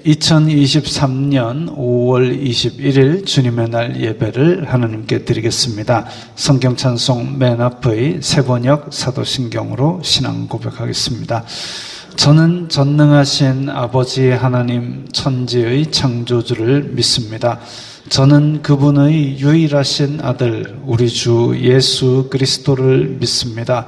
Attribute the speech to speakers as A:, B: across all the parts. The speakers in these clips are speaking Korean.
A: 2023년 5월 21일 주님의 날 예배를 하나님께 드리겠습니다. 성경 찬송 맨 앞의 세번역 사도신경으로 신앙 고백하겠습니다. 저는 전능하신 아버지 하나님 천지의 창조주를 믿습니다. 저는 그분의 유일하신 아들 우리 주 예수 그리스도를 믿습니다.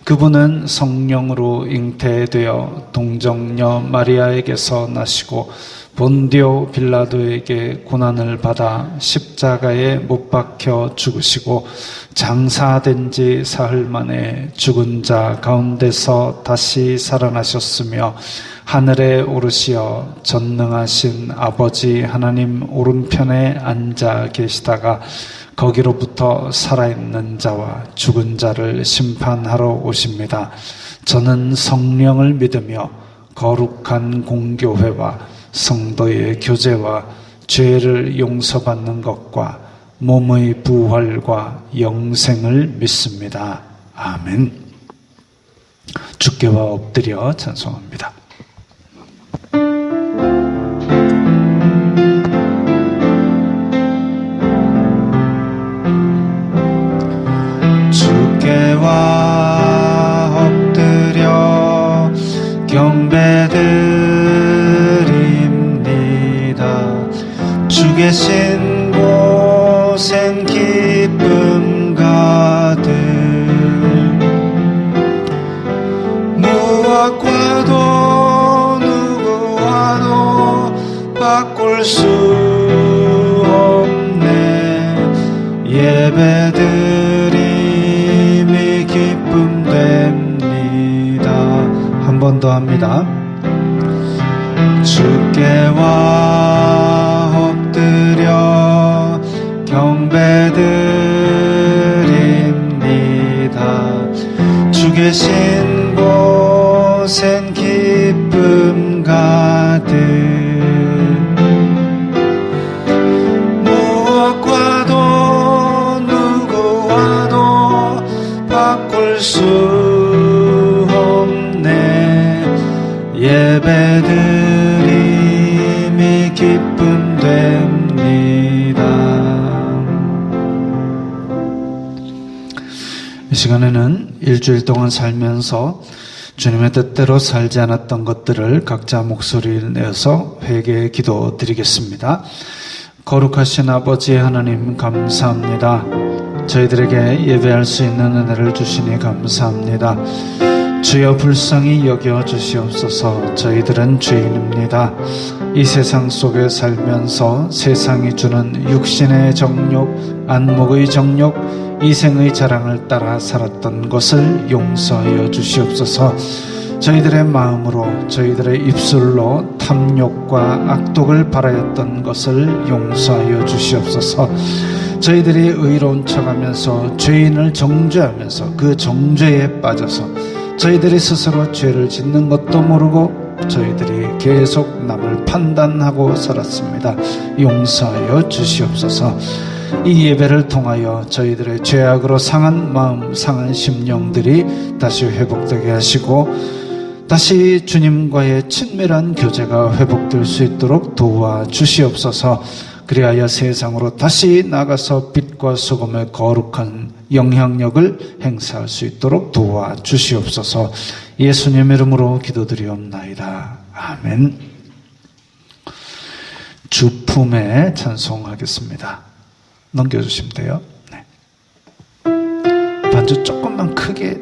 A: 그분은 성령으로 잉태되어 동정녀 마리아에게서 나시고 본디오 빌라도에게 고난을 받아 십자가에 못 박혀 죽으시고 장사된 지 사흘 만에 죽은 자 가운데서 다시 살아나셨으며 하늘에 오르시어 전능하신 아버지 하나님 오른편에 앉아 계시다가 거기로부터 살아있는 자와 죽은 자를 심판하러 오십니다. 저는 성령을 믿으며 거룩한 공교회와 성도의 교제와 죄를 용서받는 것과 몸의 부활과 영생을 믿습니다. 아멘. 주께와 엎드려 찬송합니다. 주께와 엎드려 경배드립니다. 주 계신 곳엔 기쁨 가득 무엇과도 누구와도 바꿀 수 없네. 예배드림이 기쁨 됩니다. 한 번 더 합니다. 주께와 엎드려 경배드립니다. 주 계신 곳엔 기쁨 가득 무엇과도 누구와도 바꿀 수 없네. 예배드림이 기쁨 됩니다. 이 시간에는 일주일 동안 살면서 주님의 뜻대로 살지 않았던 것들을 각자 목소리를 내어서 회개의 기도 드리겠습니다. 거룩하신 아버지 하나님 감사합니다. 저희들에게 예배할 수 있는 은혜를 주시니 감사합니다. 주여 불쌍히 여겨 주시옵소서. 저희들은 죄인입니다. 이 세상 속에 살면서 세상이 주는 육신의 정욕, 안목의 정욕, 이생의 자랑을 따라 살았던 것을 용서하여 주시옵소서. 저희들의 마음으로 저희들의 입술로 탐욕과 악독을 바라였던 것을 용서하여 주시옵소서. 저희들이 의로운 척하면서 죄인을 정죄하면서 그 정죄에 빠져서 저희들이 스스로 죄를 짓는 것도 모르고 저희들이 계속 남을 판단하고 살았습니다. 용서하여 주시옵소서. 이 예배를 통하여 저희들의 죄악으로 상한 마음, 상한 심령들이 다시 회복되게 하시고 다시 주님과의 친밀한 교제가 회복될 수 있도록 도와주시옵소서. 그리하여 세상으로 다시 나가서 빛과 소금의 거룩한 영향력을 행사할 수 있도록 도와주시옵소서. 예수님 이름으로 기도드리옵나이다. 아멘. 주품에 찬송하겠습니다. 넘겨주시면 돼요. 네. 반주 조금만 크게.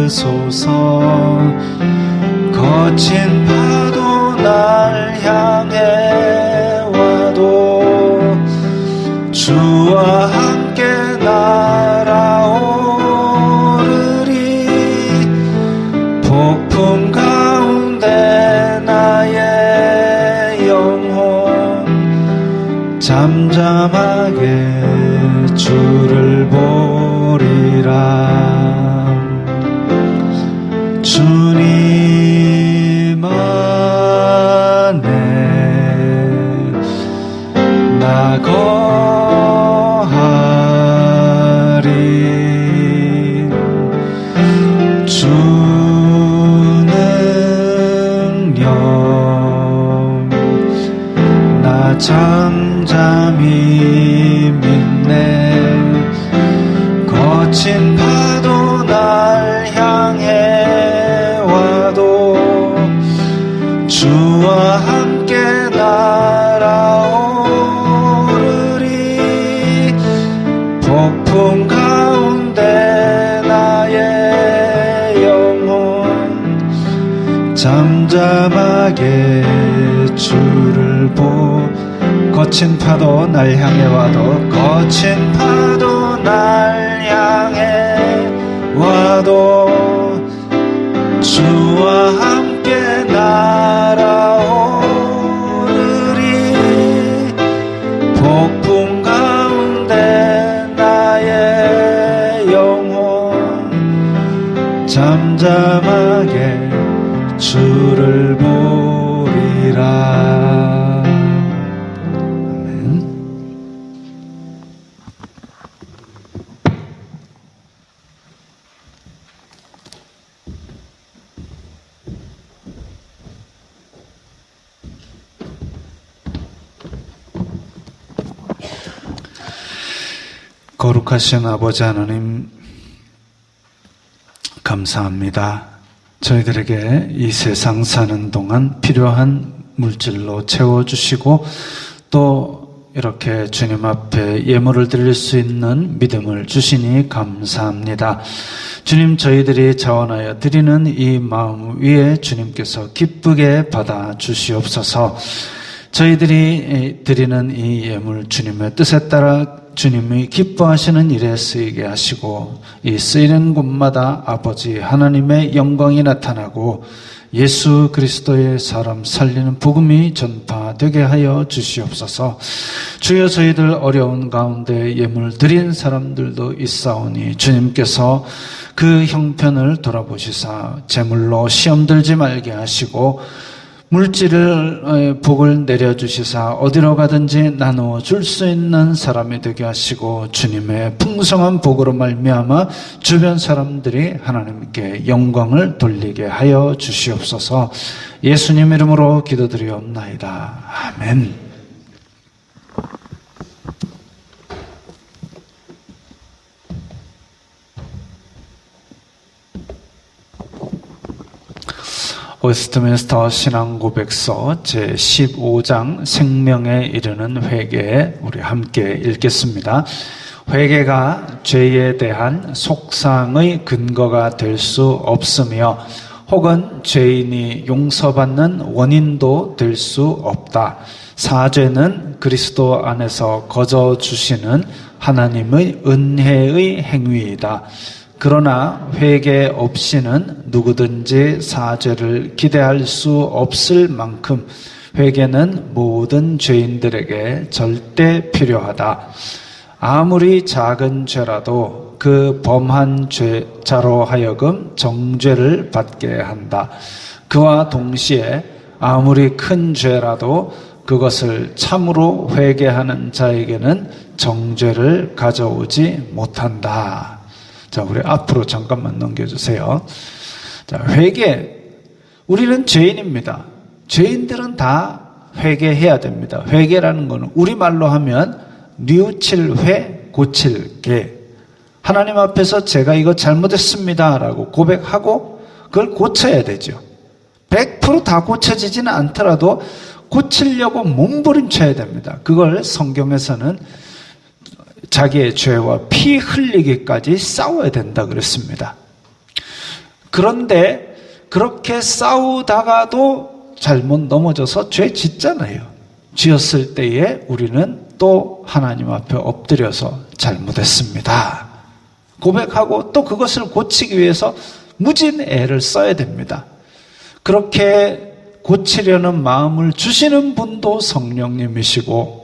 A: 덮으소서. 거친 파도 날 향해 와도 주와 함께 날아오르리. 폭풍 가운데 나의 주를 보리라. 주님 안에 나 거하리. 주 능력 나 잠잠히 믿네. 거친 파도 날 향해 와도 주와 함께 날아오르리. 폭풍 가운데 나의 영혼 잠잠하게 주를 거친 파도 날 향해 와도 거친 파도 날 향해 와도 주와 함께 날아오르리. 폭풍 가운데 나의 영혼 잠잠하게 주를 보리라. 거룩하신 아버지 하나님, 감사합니다. 저희들에게 이 세상 사는 동안 필요한 물질로 채워주시고 또 이렇게 주님 앞에 예물을 드릴 수 있는 믿음을 주시니 감사합니다. 주님, 저희들이 자원하여 드리는 이 마음 위에 주님께서 기쁘게 받아 주시옵소서. 저희들이 드리는 이 예물 주님의 뜻에 따라 주님이 기뻐하시는 일에 쓰이게 하시고 이 쓰이는 곳마다 아버지 하나님의 영광이 나타나고 예수 그리스도의 사람 살리는 복음이 전파되게 하여 주시옵소서. 주여, 저희들 어려운 가운데 예물 드린 사람들도 있사오니 주님께서 그 형편을 돌아보시사 제물로 시험 들지 말게 하시고 물질을 복을 내려주시사 어디로 가든지 나누어 줄 수 있는 사람이 되게 하시고 주님의 풍성한 복으로 말미암아 주변 사람들이 하나님께 영광을 돌리게 하여 주시옵소서. 예수님 이름으로 기도드리옵나이다. 아멘. 웨스트민스터 신앙고백서 제15장 생명에 이르는 회개, 우리 함께 읽겠습니다. 회개가 죄에 대한 속상의 근거가 될 수 없으며 혹은 죄인이 용서받는 원인도 될 수 없다. 사죄는 그리스도 안에서 거저 주시는 하나님의 은혜의 행위이다. 그러나 회개 없이는 누구든지 사죄를 기대할 수 없을 만큼 회개는 모든 죄인들에게 절대 필요하다. 아무리 작은 죄라도 그 범한 자로 하여금 정죄를 받게 한다. 그와 동시에 아무리 큰 죄라도 그것을 참으로 회개하는 자에게는 정죄를 가져오지 못한다. 자, 우리 앞으로 잠깐만 넘겨주세요. 자, 회개. 우리는 죄인입니다. 죄인들은 다 회개해야 됩니다. 회개라는 것은 우리말로 하면 뉘우칠 회, 고칠 개. 하나님 앞에서 제가 이거 잘못했습니다 라고 고백하고 그걸 고쳐야 되죠. 100% 다 고쳐지지는 않더라도 고치려고 몸부림쳐야 됩니다. 그걸 성경에서는 자기의 죄와 피 흘리기까지 싸워야 된다 그랬습니다. 그런데 그렇게 싸우다가도 잘못 넘어져서 죄 짓잖아요. 지었을 때에 우리는 또 하나님 앞에 엎드려서 잘못했습니다 고백하고 또 그것을 고치기 위해서 무진 애를 써야 됩니다. 그렇게 고치려는 마음을 주시는 분도 성령님이시고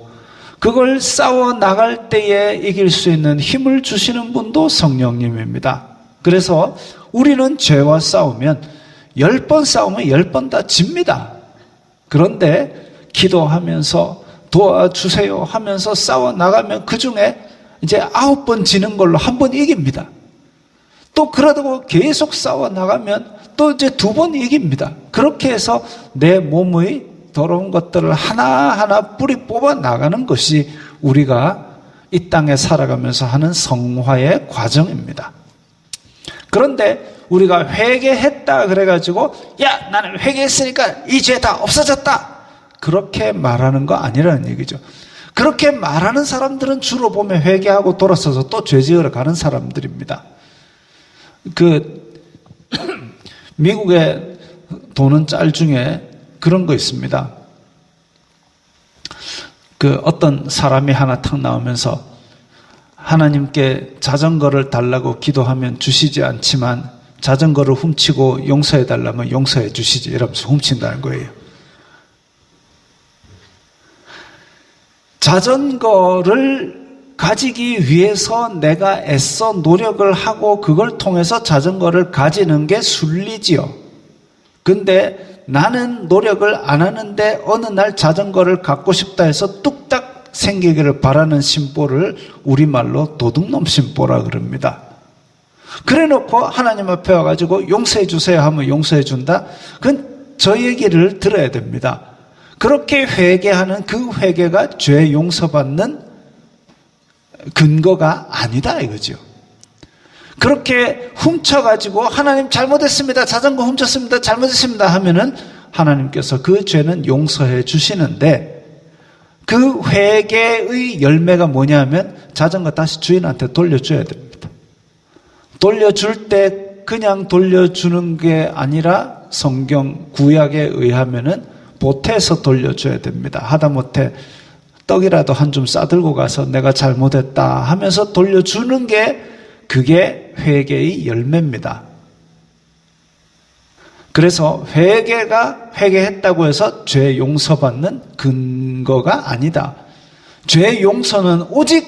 A: 그걸 싸워 나갈 때에 이길 수 있는 힘을 주시는 분도 성령님입니다. 그래서 우리는 죄와 싸우면 10번 싸우면 10번 다 집니다. 그런데 기도하면서 도와주세요 하면서 싸워 나가면 그 중에 이제 9번 지는 걸로 1번 이깁니다. 또 그러다고 계속 싸워 나가면 또 이제 2번 이깁니다. 그렇게 해서 내 몸의 더러운 것들을 하나하나 뿌리 뽑아 나가는 것이 우리가 이 땅에 살아가면서 하는 성화의 과정입니다. 그런데 우리가 회개했다 그래가지고 야 나는 회개했으니까 이 죄 다 없어졌다 그렇게 말하는 거 아니라는 얘기죠. 그렇게 말하는 사람들은 주로 보면 회개하고 돌아서서 또 죄 지으러 가는 사람들입니다. 미국에 도는 짤 중에 그런 거 있습니다. 어떤 사람이 하나 탁 나오면서 하나님께 자전거를 달라고 기도하면 주시지 않지만 자전거를 훔치고 용서해 달라면 용서해 주시지 이러면서 훔친다는 거예요. 자전거를 가지기 위해서 내가 애써 노력을 하고 그걸 통해서 자전거를 가지는 게 순리지요. 근데 나는 노력을 안 하는데 어느 날 자전거를 갖고 싶다 해서 뚝딱 생기기를 바라는 심보를 우리말로 도둑놈 심보라 그럽니다. 그래 놓고 하나님 앞에 와가지고 용서해 주세요 하면 용서해 준다? 그건 저 얘기를 들어야 됩니다. 그렇게 회개하는 그 회개가 죄 용서받는 근거가 아니다 이거죠. 그렇게 훔쳐가지고 하나님 잘못했습니다. 자전거 훔쳤습니다. 잘못했습니다 하면은 하나님께서 그 죄는 용서해 주시는데 그 회개의 열매가 뭐냐면 자전거 다시 주인한테 돌려줘야 됩니다. 돌려줄 때 그냥 돌려주는 게 아니라 성경 구약에 의하면은 보태서 돌려줘야 됩니다. 하다못해 떡이라도 한 줌 싸들고 가서 내가 잘못했다 하면서 돌려주는 게 그게 회개의 열매입니다. 그래서 회개했다고 해서 죄 용서받는 근거가 아니다. 죄 용서는 오직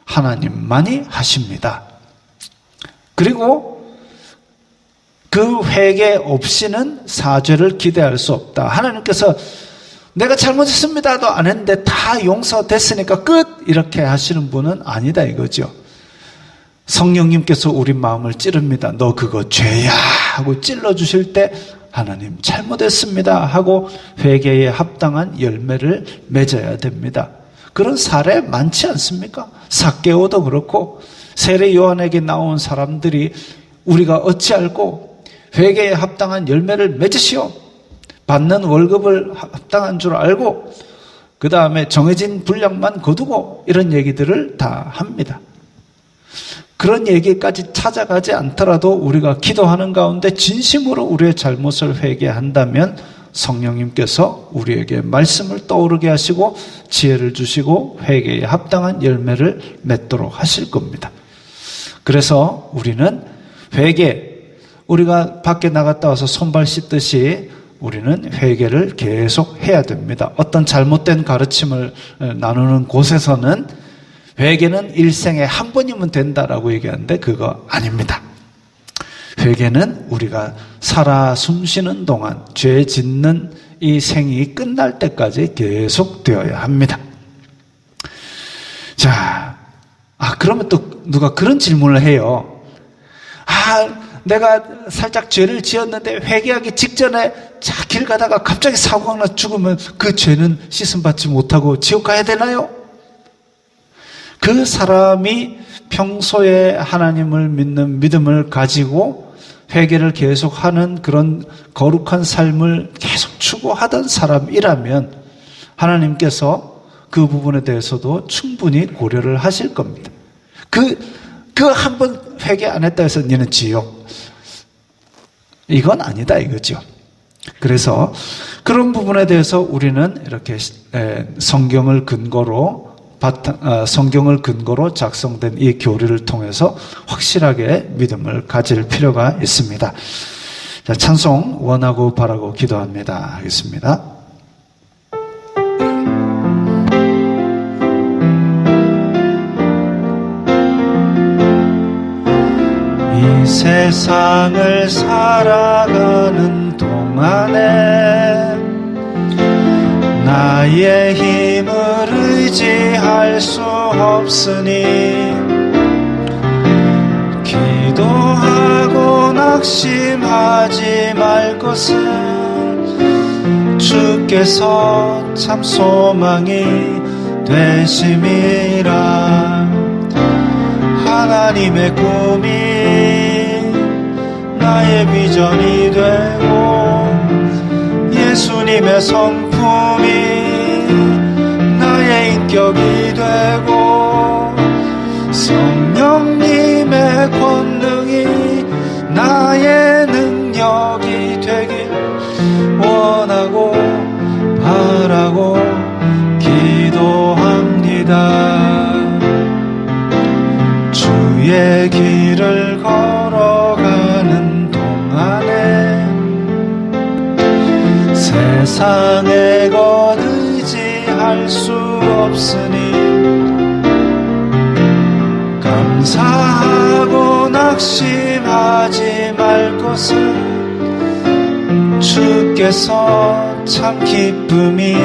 A: 하나님만이 하십니다. 그리고 그 회개 없이는 사죄를 기대할 수 없다. 하나님께서 내가 잘못했습니다도 안 했는데 다 용서됐으니까 끝! 이렇게 하시는 분은 아니다 이거죠. 성령님께서 우리 마음을 찌릅니다. 너 그거 죄야 하고 찔러주실 때 하나님 잘못했습니다 하고 회개에 합당한 열매를 맺어야 됩니다. 그런 사례 많지 않습니까? 삭개오도 그렇고 세례 요한에게 나온 사람들이 우리가 어찌 알고 회개에 합당한 열매를 맺으시오. 받는 월급을 합당한 줄 알고 그 다음에 정해진 분량만 거두고 이런 얘기들을 다 합니다. 그런 얘기까지 찾아가지 않더라도 우리가 기도하는 가운데 진심으로 우리의 잘못을 회개한다면 성령님께서 우리에게 말씀을 떠오르게 하시고 지혜를 주시고 회개에 합당한 열매를 맺도록 하실 겁니다. 그래서 우리는 우리가 밖에 나갔다 와서 손발 씻듯이 우리는 회개를 계속 해야 됩니다. 어떤 잘못된 가르침을 나누는 곳에서는 회개는 일생에 한 번이면 된다라고 얘기하는데 그거 아닙니다. 회개는 우리가 살아 숨쉬는 동안 죄 짓는 이 생이 끝날 때까지 계속 되어야 합니다. 자, 그러면 또 누가 그런 질문을 해요. 내가 살짝 죄를 지었는데 회개하기 직전에 길 가다가 갑자기 사고가 나 죽으면 그 죄는 씻음받지 못하고 지옥 가야 되나요? 그 사람이 평소에 하나님을 믿는 믿음을 가지고 회개를 계속하는 그런 거룩한 삶을 계속 추구하던 사람이라면 하나님께서 그 부분에 대해서도 충분히 고려를 하실 겁니다. 한 번 회개 안 했다 해서 너는 지옥. 이건 아니다 이거죠. 그래서 그런 부분에 대해서 우리는 이렇게 성경을 근거로 작성된 이 교리를 통해서 확실하게 믿음을 가질 필요가 있습니다. 자, 찬송 원하고 바라고 기도합니다. 하겠습니다. 세상을 살아가는 동안에 나의 힘을 의지할 수 없으니 기도하고 낙심하지 말 것은 주께서 참 소망이 되심이라. 하나님의 꿈이 나의 비전이 되고 예수님의 성품이 나의 인격이 되고 성령님의 권능이 나의 능력이 되길 원하고 바라고 기도합니다. 주의 길을 걸어가는 동안에 세상의 것 의지할 수 없으니 감사하고 낙심하지 말 것은 주께서 참 기쁨이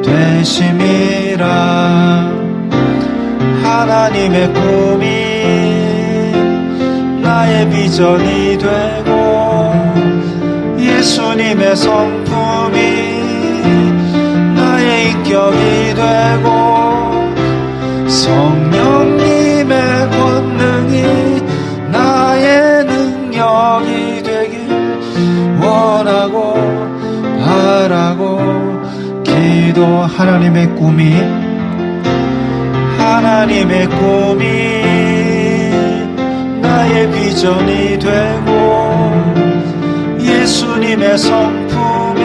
A: 되심이라. 하나님의 꿈이 나의 비전이 되고 예수님의 성품이 나의 인격이 되고 성령님의 권능이 나의 능력이 되길 원하고 바라고 기도. 하나님의 꿈이 나의 비전이 되고 예수님의 성품이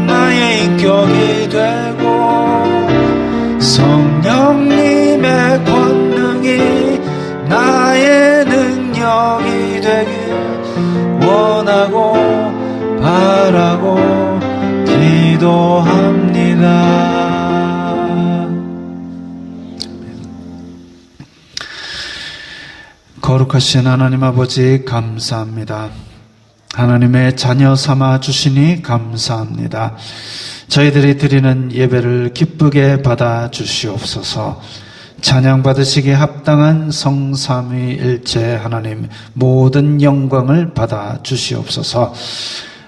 A: 나의 인격이 되고 성령님의 권능이 나의 능력이 되길 원하고 바라고 기도합니다. 거룩하신 하나님 아버지 감사합니다. 하나님의 자녀 삼아 주시니 감사합니다. 저희들이 드리는 예배를 기쁘게 받아 주시옵소서. 찬양 받으시기에 합당한 성삼위일체 하나님 모든 영광을 받아 주시옵소서.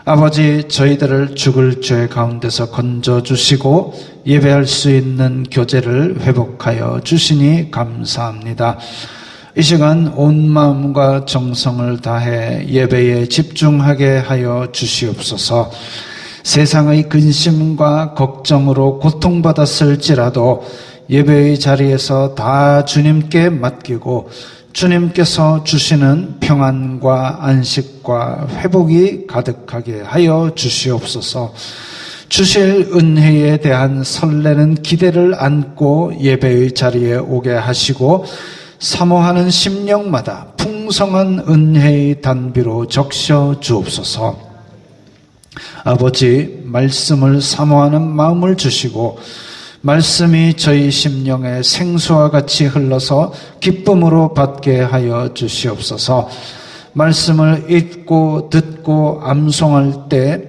A: 아버지, 저희들을 죽을 죄 가운데서 건져 주시고 예배할 수 있는 교제를 회복하여 주시니 감사합니다. 이 시간 온 마음과 정성을 다해 예배에 집중하게 하여 주시옵소서. 세상의 근심과 걱정으로 고통받았을지라도 예배의 자리에서 다 주님께 맡기고 주님께서 주시는 평안과 안식과 회복이 가득하게 하여 주시옵소서. 주실 은혜에 대한 설레는 기대를 안고 예배의 자리에 오게 하시고 사모하는 심령마다 풍성한 은혜의 단비로 적셔 주옵소서. 아버지, 말씀을 사모하는 마음을 주시고 말씀이 저희 심령에 생수와 같이 흘러서 기쁨으로 받게 하여 주시옵소서. 말씀을 읽고 듣고 암송할 때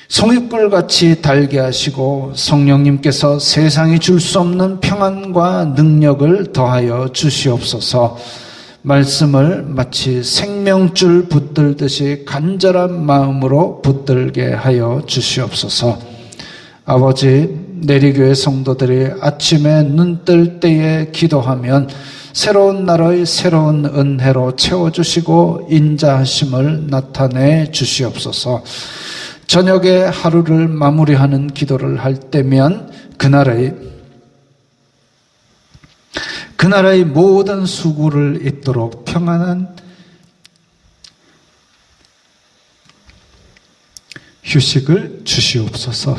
A: 송이꿀같이 달게 하시고 성령님께서 세상이 줄 수 없는 평안과 능력을 더하여 주시옵소서. 말씀을 마치 생명줄 붙들듯이 간절한 마음으로 붙들게 하여 주시옵소서. 아버지, 내리교회 성도들이 아침에 눈 뜰 때에 기도하면 새로운 날의 새로운 은혜로 채워주시고 인자하심을 나타내 주시옵소서. 저녁에 하루를 마무리하는 기도를 할 때면 그날의 모든 수고를 잊도록 평안한 휴식을 주시옵소서.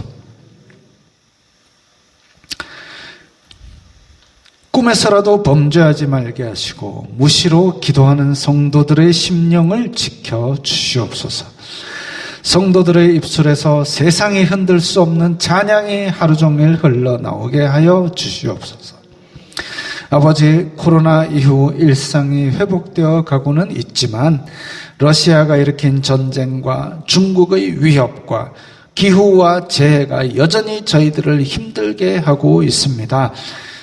A: 꿈에서라도 범죄하지 말게 하시고 무시로 기도하는 성도들의 심령을 지켜 주시옵소서. 성도들의 입술에서 세상이 흔들 수 없는 찬양이 하루 종일 흘러나오게 하여 주시옵소서. 아버지, 코로나 이후 일상이 회복되어 가고는 있지만 러시아가 일으킨 전쟁과 중국의 위협과 기후와 재해가 여전히 저희들을 힘들게 하고 있습니다.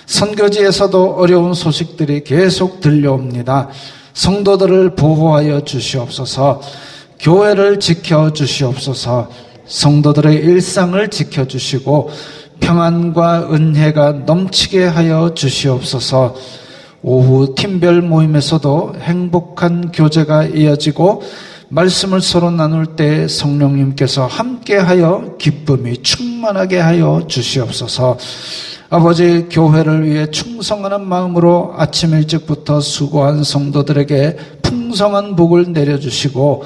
A: 선교지에서도 어려운 소식들이 계속 들려옵니다. 성도들을 보호하여 주시옵소서. 교회를 지켜주시옵소서. 성도들의 일상을 지켜주시고 평안과 은혜가 넘치게 하여 주시옵소서. 오후 팀별 모임에서도 행복한 교제가 이어지고 말씀을 서로 나눌 때 성령님께서 함께하여 기쁨이 충만하게 하여 주시옵소서. 아버지, 교회를 위해 충성하는 마음으로 아침 일찍부터 수고한 성도들에게 풍성한 복을 내려주시고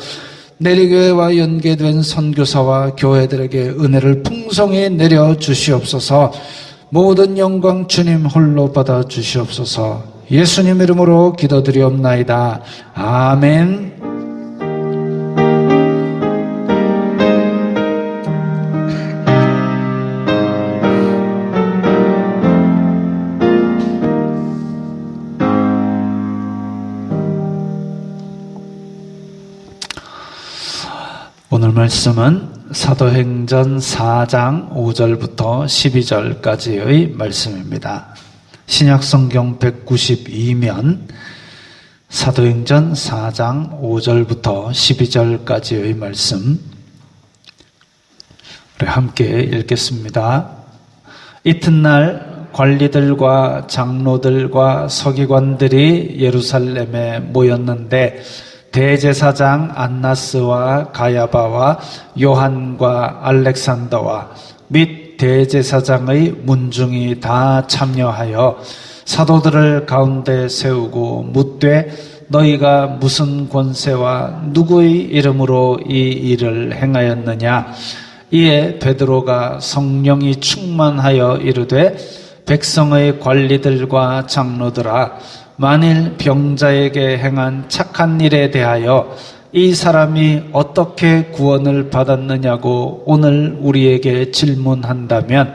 A: 내리교회와 연계된 선교사와 교회들에게 은혜를 풍성히 내려주시옵소서. 모든 영광 주님 홀로 받아주시옵소서. 예수님 이름으로 기도드리옵나이다. 아멘. 오늘 말씀은 사도행전 4장 5절부터 12절까지의 말씀입니다. 신약성경 192면 사도행전 4장 5절부터 12절까지의 말씀 우리 함께 읽겠습니다. 이튿날 관리들과 장로들과 서기관들이 예루살렘에 모였는데 대제사장 안나스와 가야바와 요한과 알렉산더와 및 대제사장의 문중이 다 참여하여 사도들을 가운데 세우고 묻되 너희가 무슨 권세와 누구의 이름으로 이 일을 행하였느냐. 이에 베드로가 성령이 충만하여 이르되 백성의 관리들과 장로들아, 만일 병자에게 행한 착한 일에 대하여 이 사람이 어떻게 구원을 받았느냐고 오늘 우리에게 질문한다면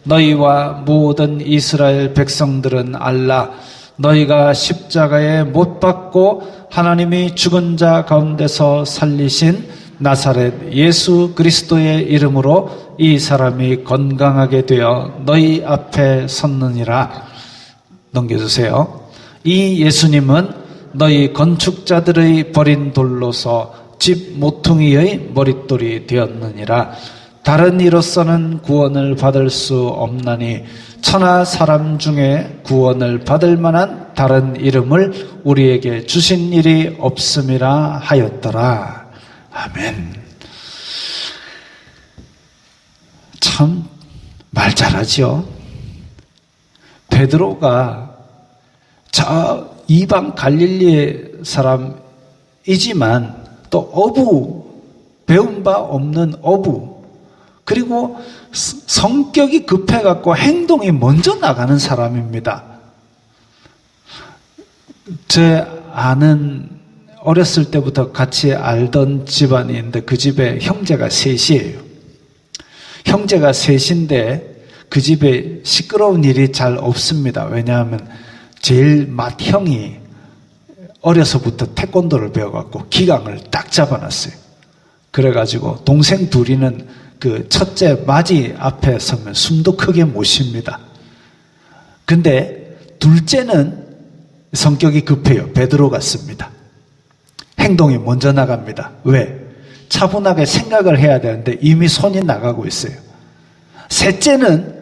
A: 너희와 모든 이스라엘 백성들은 알라. 너희가 십자가에 못 박고 하나님이 죽은 자 가운데서 살리신 나사렛 예수 그리스도의 이름으로 이 사람이 건강하게 되어 너희 앞에 섰느니라. 넘겨주세요. 이 예수님은 너희 건축자들의 버린 돌로서 집 모퉁이의 머릿돌이 되었느니라. 다른 이로서는 구원을 받을 수 없나니 천하 사람 중에 구원을 받을 만한 다른 이름을 우리에게 주신 일이 없음이라 하였더라. 아멘. 참 말 잘하죠. 베드로가 저 이방 갈릴리의 사람이지만 또 어부, 배운 바 없는 어부, 그리고 성격이 급해갖고 행동이 먼저 나가는 사람입니다. 제 아는 어렸을 때부터 같이 알던 집안이 있는데 그 집에 형제가 셋이에요. 형제가 셋인데 그 집에 시끄러운 일이 잘 없습니다. 왜냐하면 제일 맏형이 어려서부터 태권도를 배워갖고 기강을 딱 잡아놨어요. 그래가지고 동생 둘이는 그 첫째 맏이 앞에 서면 숨도 크게 못 쉽니다. 근데 둘째는 성격이 급해요. 베드로 같습니다. 행동이 먼저 나갑니다. 왜? 차분하게 생각을 해야 되는데 이미 손이 나가고 있어요. 셋째는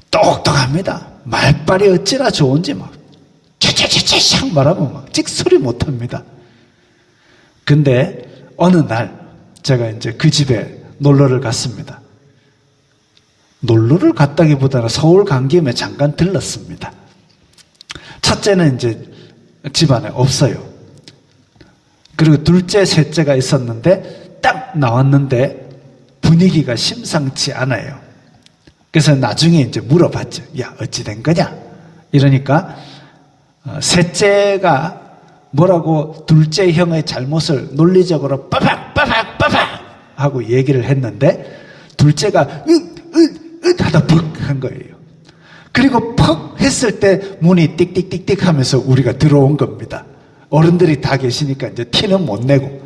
A: 똑똑합니다. 말빨이 어찌나 좋은지 막 채채채채 말하면 막 찍소리 못합니다. 근데 어느 날 제가 이제 그 집에 놀러를 갔습니다. 놀러를 갔다기보다는 서울 간 김에 잠깐 들렀습니다. 첫째는 이제 집안에 없어요. 그리고 둘째, 셋째가 있었는데 딱 나왔는데 분위기가 심상치 않아요. 그래서 나중에 이제 물어봤죠. 야, 어찌 된 거냐? 이러니까 셋째가 뭐라고 둘째 형의 잘못을 논리적으로 빠박 하고 얘기를 했는데 둘째가 하다 벅 한 거예요. 그리고 퍽 했을 때 문이 띡띡띡띡 하면서 우리가 들어온 겁니다. 어른들이 다 계시니까 이제 티는 못 내고,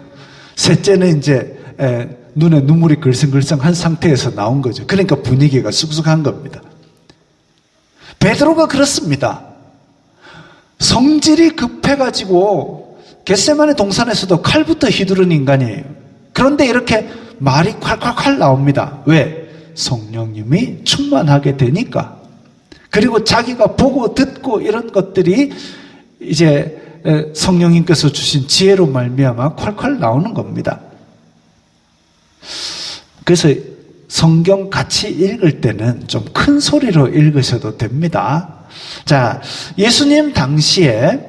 A: 셋째는 이제 눈에 눈물이 글썽글썽한 상태에서 나온 거죠. 그러니까 분위기가 쑥쑥한 겁니다. 베드로가 그렇습니다. 성질이 급해가지고 겟세마네 동산에서도 칼부터 휘두른 인간이에요. 그런데 이렇게 말이 콸콸콸 나옵니다. 왜? 성령님이 충만하게 되니까. 그리고 자기가 보고 듣고 이런 것들이 이제 성령님께서 주신 지혜로 말미암아 콸콸 나오는 겁니다. 그래서 성경 같이 읽을 때는 좀 큰 소리로 읽으셔도 됩니다. 자, 예수님 당시에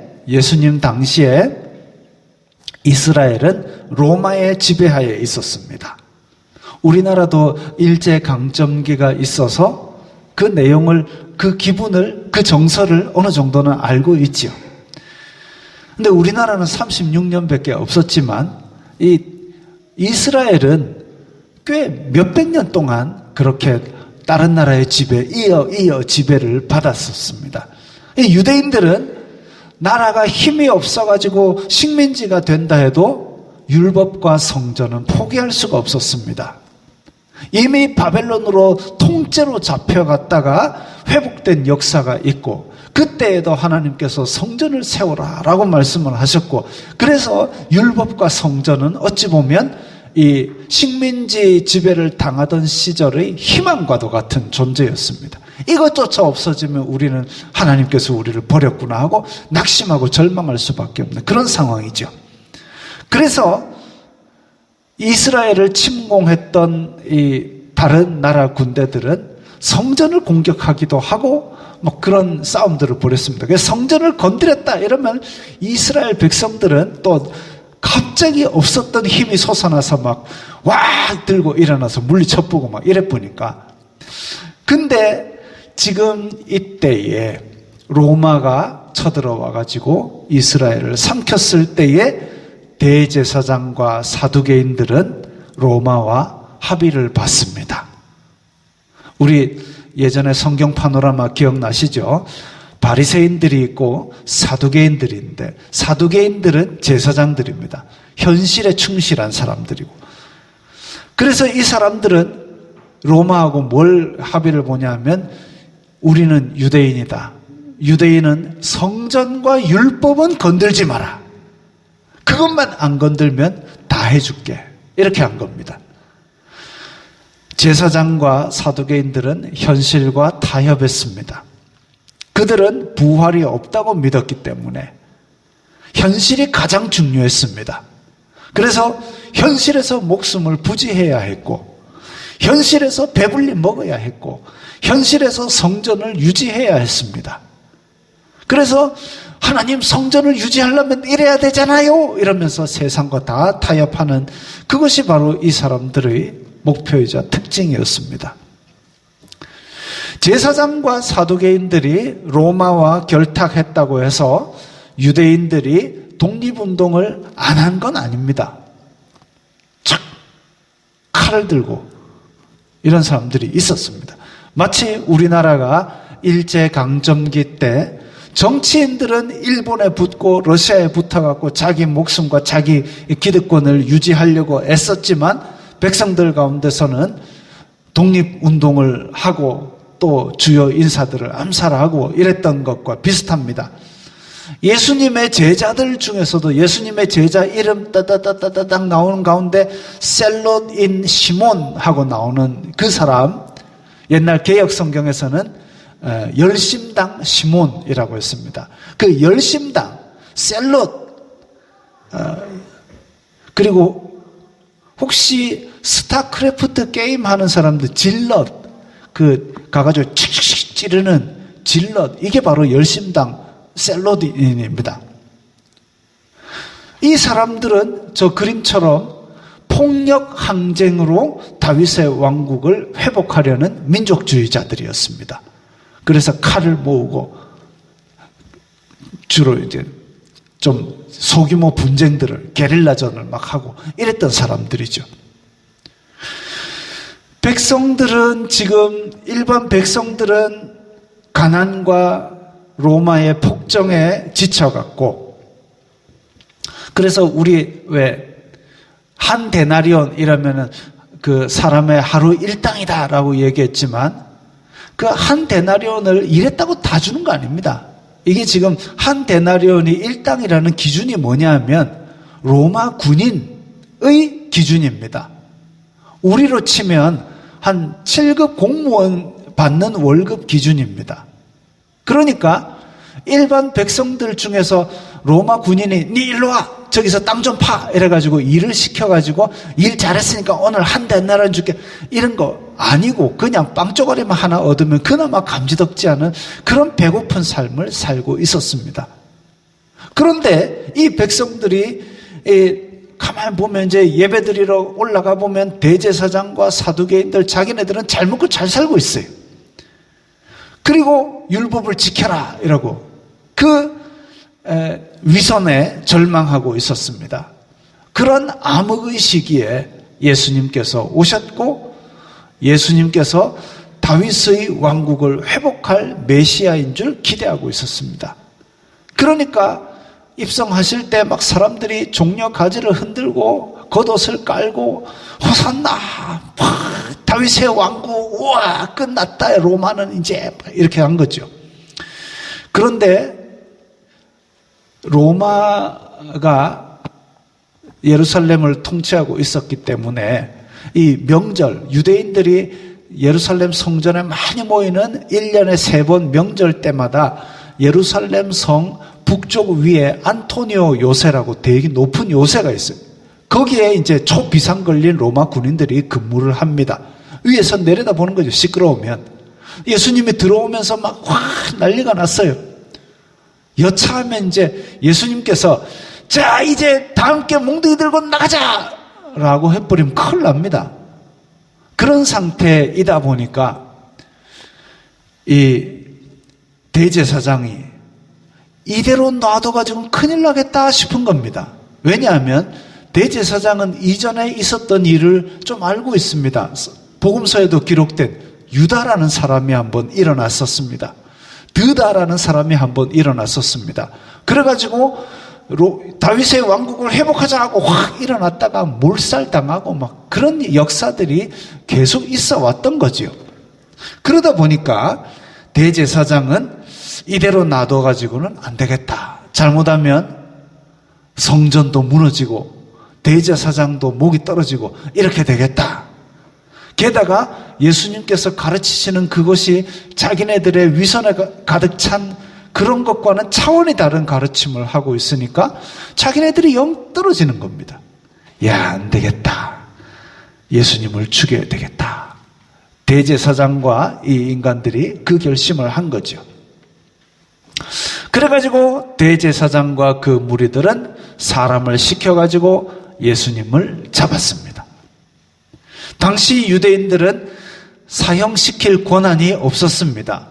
A: 이스라엘은 로마의 지배하에 있었습니다. 우리나라도 일제강점기가 있어서 그 내용을, 그 기분을, 그 정서를 어느 정도는 알고 있지요. 근데 우리나라는 36년밖에 없었지만 이 이스라엘은 꽤 몇백 년 동안 그렇게 다른 나라의 지배, 이어 지배를 받았었습니다. 유대인들은 나라가 힘이 없어가지고 식민지가 된다 해도 율법과 성전은 포기할 수가 없었습니다. 이미 바벨론으로 통째로 잡혀갔다가 회복된 역사가 있고, 그때에도 하나님께서 성전을 세우라 라고 말씀을 하셨고, 그래서 율법과 성전은 어찌 보면 이 식민지 지배를 당하던 시절의 희망과도 같은 존재였습니다. 이것조차 없어지면 우리는 하나님께서 우리를 버렸구나 하고 낙심하고 절망할 수밖에 없는 그런 상황이죠. 그래서 이스라엘을 침공했던 이 다른 나라 군대들은 성전을 공격하기도 하고 뭐 그런 싸움들을 벌였습니다. 그래서 성전을 건드렸다 이러면 이스라엘 백성들은 또 갑자기 없었던 힘이 솟아나서 막 와 들고 일어나서 물리쳐보고 막 이래보니까. 근데 지금 이때에 로마가 쳐들어와 가지고 이스라엘을 삼켰을 때에 대제사장과 사두개인들은 로마와 합의를 받습니다. 우리 예전에 성경 파노라마 기억나시죠? 바리새인들이 있고 사두개인들인데, 사두개인들은 제사장들입니다. 현실에 충실한 사람들이고. 그래서 이 사람들은 로마하고 뭘 합의를 보냐면, 우리는 유대인이다. 유대인은 성전과 율법은 건들지 마라. 그것만 안 건들면 다 해줄게. 이렇게 한 겁니다. 제사장과 사두개인들은 현실과 타협했습니다. 그들은 부활이 없다고 믿었기 때문에 현실이 가장 중요했습니다. 그래서 현실에서 목숨을 부지해야 했고, 현실에서 배불리 먹어야 했고, 현실에서 성전을 유지해야 했습니다. 그래서 하나님 성전을 유지하려면 이래야 되잖아요 이러면서 세상과 다 타협하는, 그것이 바로 이 사람들의 목표이자 특징이었습니다. 제사장과 사두개인들이 로마와 결탁했다고 해서 유대인들이 독립운동을 안 한 건 아닙니다. 착 칼을 들고 이런 사람들이 있었습니다. 마치 우리나라가 일제강점기 때 정치인들은 일본에 붙고 러시아에 붙어갖고 자기 목숨과 자기 기득권을 유지하려고 애썼지만 백성들 가운데서는 독립운동을 하고 또 주요 인사들을 암살하고 이랬던 것과 비슷합니다. 예수님의 제자들 중에서도 예수님의 제자 이름 따다다다닥 나오는 가운데 셀롯인 시몬 하고 나오는 그 사람, 옛날 개역 성경에서는 열심당 시몬이라고 했습니다. 그 열심당 셀롯, 그리고 혹시 스타크래프트 게임 하는 사람들 질럿, 그 가가지고 칙칙 찌르는 질럿, 이게 바로 열심당 셀롯인입니다. 이 사람들은 저 그림처럼 폭력 항쟁으로 다윗의 왕국을 회복하려는 민족주의자들이었습니다. 그래서 칼을 모으고 주로 이제 좀 소규모 분쟁들을, 게릴라전을 막 하고 이랬던 사람들이죠. 백성들은 지금, 일반 백성들은 가난과 로마의 폭정에 지쳐갔고, 그래서 우리 왜 한 데나리온이라면은 그 사람의 하루 일당이다라고 얘기했지만, 그 한 데나리온을 일했다고 다 주는 거 아닙니다. 이게 지금 한 데나리온이 일당이라는 기준이 뭐냐면 로마 군인의 기준입니다. 우리로 치면 한 7급 공무원 받는 월급 기준입니다. 그러니까 일반 백성들 중에서 로마 군인이 니 일로 와, 저기서 땅 좀 파, 이래가지고 일을 시켜가지고 일 잘했으니까 오늘 한 데나리온 줄게, 이런 거 아니고 그냥 빵조가리만 하나 얻으면 그나마 감지덕지 않은 그런 배고픈 삶을 살고 있었습니다. 그런데 이 백성들이 가만히 보면 이제 예배드리러 올라가 보면 대제사장과 사두개인들 자기네들은 잘 먹고 잘 살고 있어요. 그리고 율법을 지켜라 이러고 그 위선에 절망하고 있었습니다. 그런 암흑의 시기에 예수님께서 오셨고, 예수님께서 다윗의 왕국을 회복할 메시아인 줄 기대하고 있었습니다. 그러니까 입성하실 때 막 사람들이 종려 가지를 흔들고 겉옷을 깔고 호산나, 다윗의 왕국, 우와 끝났다, 로마는 이제, 이렇게 한 거죠. 그런데 로마가 예루살렘을 통치하고 있었기 때문에 이 명절, 유대인들이 예루살렘 성전에 많이 모이는 1년에 3번 명절 때마다 예루살렘 성 북쪽 위에 안토니오 요새라고 되게 높은 요새가 있어요. 거기에 이제 초비상 걸린 로마 군인들이 근무를 합니다. 위에서 내려다보는 거죠. 시끄러우면. 예수님이 들어오면서 막 난리가 났어요. 여차하면 이제 예수님께서 자 이제 다 함께 몽둥이 들고 나가자 라고 해버리면 큰일 납니다. 그런 상태이다 보니까 이 대제사장이 이대로 놔둬가지고 큰일 나겠다 싶은 겁니다. 왜냐하면 대제사장은 이전에 있었던 일을 좀 알고 있습니다. 복음서에도 기록된 유다라는 사람이 한번 일어났었습니다. 드다라는 사람이 한번 일어났었습니다. 그래가지고 다윗의 왕국을 회복하자 하고 확 일어났다가 몰살당하고 막 그런 역사들이 계속 있어 왔던 거지요. 그러다 보니까 대제사장은 이대로 놔둬가지고는 안 되겠다. 잘못하면 성전도 무너지고 대제사장도 목이 떨어지고 이렇게 되겠다. 게다가 예수님께서 가르치시는 그것이 자기네들의 위선에 가득 찬 그런 것과는 차원이 다른 가르침을 하고 있으니까 자기네들이 영 떨어지는 겁니다. 야, 안 되겠다. 예수님을 죽여야 되겠다. 대제사장과 이 인간들이 그 결심을 한 거죠. 그래가지고 대제사장과 그 무리들은 사람을 시켜가지고 예수님을 잡았습니다. 당시 유대인들은 사형시킬 권한이 없었습니다.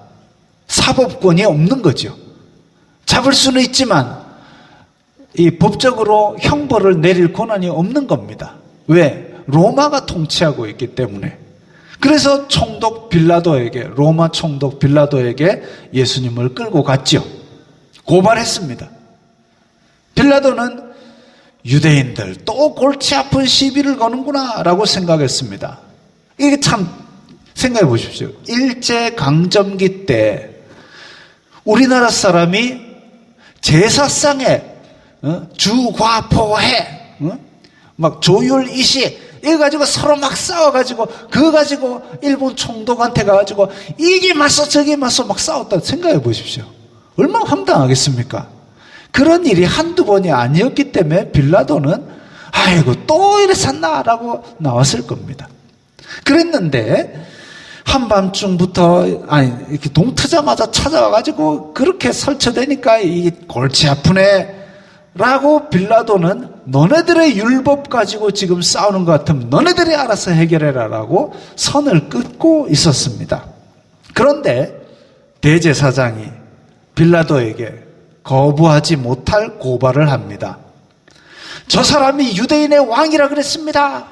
A: 사법권이 없는 거죠. 잡을 수는 있지만 이 법적으로 형벌을 내릴 권한이 없는 겁니다. 왜? 로마가 통치하고 있기 때문에. 그래서 총독 빌라도에게, 로마 총독 빌라도에게 예수님을 끌고 갔죠. 고발했습니다. 빌라도는 유대인들 또 골치 아픈 시비를 거는구나 라고 생각했습니다. 이게 참 생각해 보십시오. 일제강점기 때 우리나라 사람이 제사상에 주과포해 막 조율이시 이거 가지고 서로 막 싸워가지고 그거 가지고 일본 총독한테 가가지고 이게 맞서 저게 맞서 막 싸웠다 생각해 보십시오. 얼마나 황당하겠습니까? 그런 일이 한두 번이 아니었기 때문에 빌라도는 아이고 또 이래 샀나라고 나왔을 겁니다. 그랬는데 한밤중부터 이렇게 동 트자마자 찾아와가지고 그렇게 설쳐대니까 이게 골치 아프네 라고 빌라도는 너네들의 율법 가지고 지금 싸우는 것 같으면 너네들이 알아서 해결해라 라고 선을 긋고 있었습니다. 그런데 대제사장이 빌라도에게 거부하지 못할 고발을 합니다. 저 사람이 유대인의 왕이라 그랬습니다.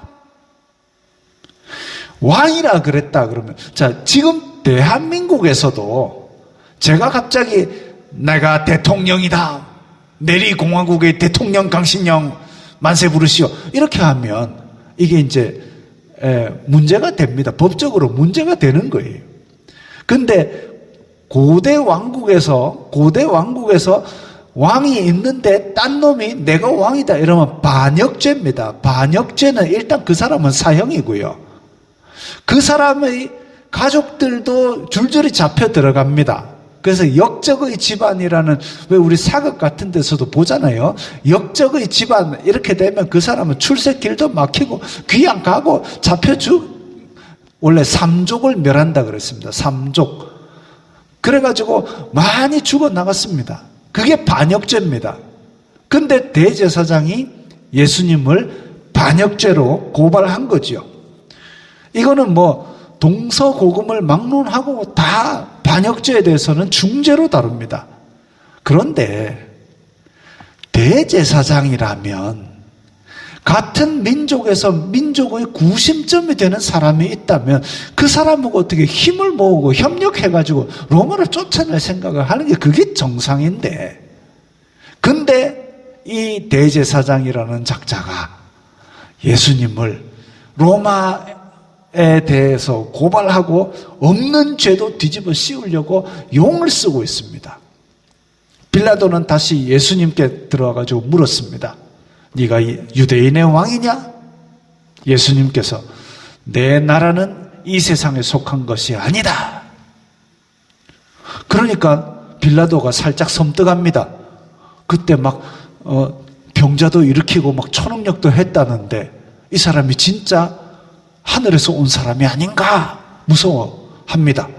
A: 왕이라 그랬다 그러면 자 지금 대한민국에서도 제가 갑자기 내가 대통령이다, 내리공화국의 대통령 강신영 만세 부르시오, 이렇게 하면 이게 이제 문제가 됩니다. 법적으로 문제가 되는 거예요. 근데 고대 왕국에서 왕이 있는데 딴 놈이 내가 왕이다 이러면 반역죄입니다. 반역죄는 일단 그 사람은 사형이고요. 그 사람의 가족들도 줄줄이 잡혀 들어갑니다. 그래서 역적의 집안이라는, 왜 우리 사극 같은 데서도 보잖아요. 역적의 집안 이렇게 되면 그 사람은 출세길도 막히고 귀양 가고 원래 삼족을 멸한다 그랬습니다. 삼족. 그래가지고 많이 죽어나갔습니다. 그게 반역죄입니다. 근데 대제사장이 예수님을 반역죄로 고발한 거죠. 이거는 뭐 동서고금을 막론하고 다 반역죄에 대해서는 중죄로 다룹니다. 그런데 대제사장이라면 같은 민족에서 민족의 구심점이 되는 사람이 있다면 그 사람하고 어떻게 힘을 모으고 협력해가지고 로마를 쫓아낼 생각을 하는 게 그게 정상인데, 근데 이 대제사장이라는 작자가 예수님을 로마에 대해서 고발하고 없는 죄도 뒤집어 씌우려고 용을 쓰고 있습니다. 빌라도는 다시 예수님께 들어와가지고 물었습니다. 네가 유대인의 왕이냐? 예수님께서 내 나라는 이 세상에 속한 것이 아니다. 그러니까 빌라도가 살짝 섬뜩합니다. 그때 막 병자도 일으키고 막 초능력도 했다는데 이 사람이 진짜 하늘에서 온 사람이 아닌가 무서워합니다.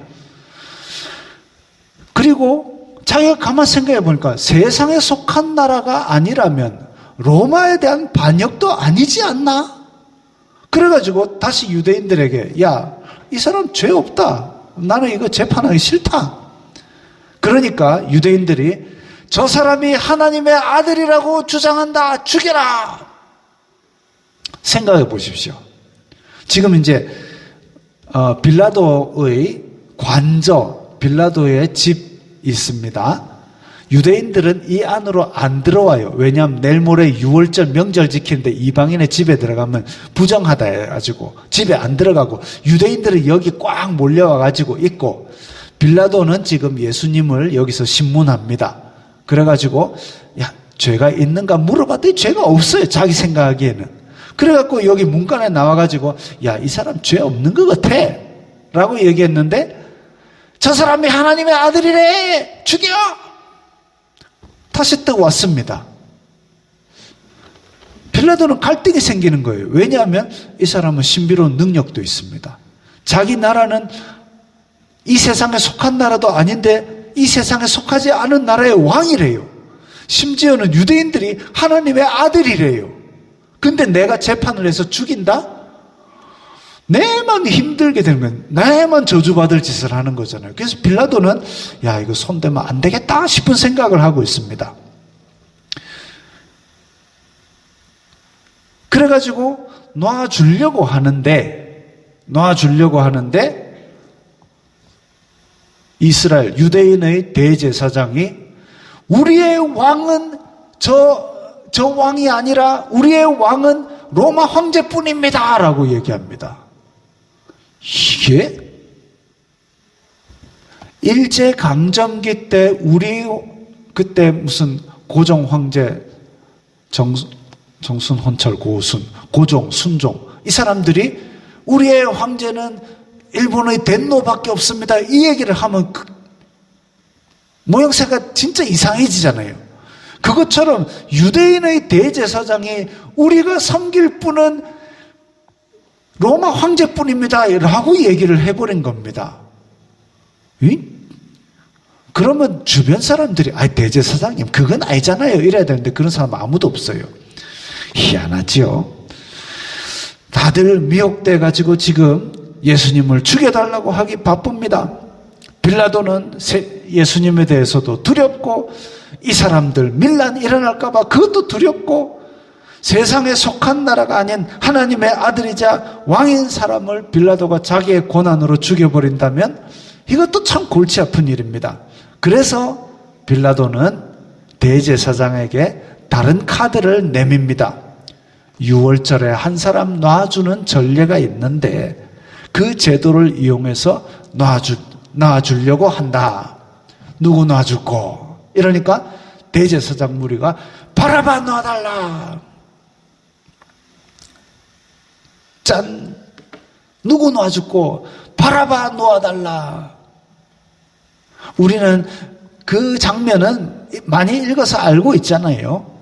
A: 그리고 자기가 가만 생각해 보니까 세상에 속한 나라가 아니라면 로마에 대한 반역도 아니지 않나? 그래가지고 다시 유대인들에게 야, 이 사람 죄 없다. 나는 이거 재판하기 싫다. 그러니까 유대인들이 저 사람이 하나님의 아들이라고 주장한다. 죽여라. 생각해 보십시오. 지금 이제 빌라도의 관저, 빌라도의 집 있습니다. 유대인들은 이 안으로 안 들어와요. 왜냐하면 내일 모레 6월절 명절 지키는데 이방인의 집에 들어가면 부정하다 해가지고 집에 안 들어가고 유대인들은 여기 꽉 몰려와가지고 있고, 빌라도는 지금 예수님을 여기서 신문합니다. 그래가지고 야, 죄가 있는가 물어봤더니 죄가 없어요. 자기 생각하기에는. 그래갖고 여기 문간에 나와가지고 야, 이 사람 죄 없는 것 같아 라고 얘기했는데 저 사람이 하나님의 아들이래, 죽여! 다시 또 왔습니다. 빌라도는 갈등이 생기는 거예요. 왜냐하면 이 사람은 신비로운 능력도 있습니다. 자기 나라는 이 세상에 속한 나라도 아닌데 이 세상에 속하지 않은 나라의 왕이래요. 심지어는 유대인들이 하나님의 아들이래요. 근데 내가 재판을 해서 죽인다? 내만 힘들게 되는 거예요. 내만 저주받을 짓을 하는 거잖아요. 그래서 빌라도는 야, 이거 손대면 안 되겠다 싶은 생각을 하고 있습니다. 그래가지고 놔주려고 하는데 이스라엘 유대인의 대제사장이 우리의 왕은 저 왕이 아니라 우리의 왕은 로마 황제뿐입니다 라고 얘기합니다. 이게 일제강점기 때 그때 무슨 고종 황제 정순, 혼철, 고종, 순종 이 사람들이 우리의 황제는 일본의 덴노밖에 없습니다 이 얘기를 하면 모양새가 진짜 이상해지잖아요. 그것처럼 유대인의 대제사장이 우리가 섬길 분은 로마 황제뿐입니다 라고 얘기를 해버린 겁니다. 그러면 주변 사람들이 대제사장님 그건 아니잖아요 이래야 되는데 그런 사람 아무도 없어요. 희한하지요. 다들 미혹돼 가지고 지금 예수님을 죽여달라고 하기 바쁩니다. 빌라도는 예수님에 대해서도 두렵고 이 사람들 밀란 일어날까 봐 그것도 두렵고 세상에 속한 나라가 아닌 하나님의 아들이자 왕인 사람을 빌라도가 자기의 고난으로 죽여버린다면 이것도 참 골치 아픈 일입니다. 그래서 빌라도는 대제사장에게 다른 카드를 내밉니다. 6월절에 한 사람 놔주는 전례가 있는데 그 제도를 이용해서 놔주려고 한다. 누구 놔줄꼬? 이러니까 대제사장 무리가 바라바 놔달라. 짠! 누구 놔줄꼬? 바라바 놓아달라. 우리는 그 장면은 많이 읽어서 알고 있잖아요.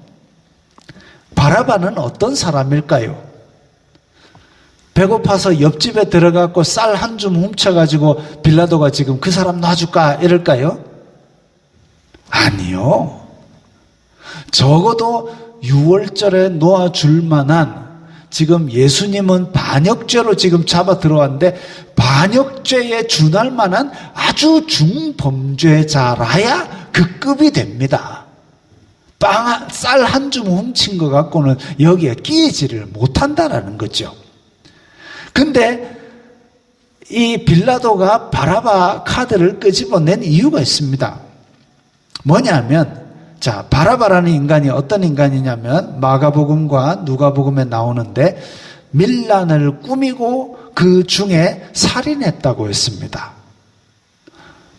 A: 바라바는 어떤 사람일까요? 배고파서 옆집에 들어가고 쌀 한 줌 훔쳐가지고 빌라도가 지금 그 사람 놔줄까 이럴까요? 아니요. 적어도 6월절에 놓아줄 만한, 지금 예수님은 반역죄로 지금 잡아 들어왔는데 반역죄에 준할 만한 아주 중범죄자라야 그 급이 됩니다. 쌀 한 줌 훔친 것 갖고는 여기에 끼이지를 못한다라는 거죠. 근데 이 빌라도가 바라바 카드를 끄집어낸 이유가 있습니다. 뭐냐면, 자, 바라바라는 인간이 어떤 인간이냐면 마가복음과 누가복음에 나오는데 밀란을 꾸미고 그 중에 살인했다고 했습니다.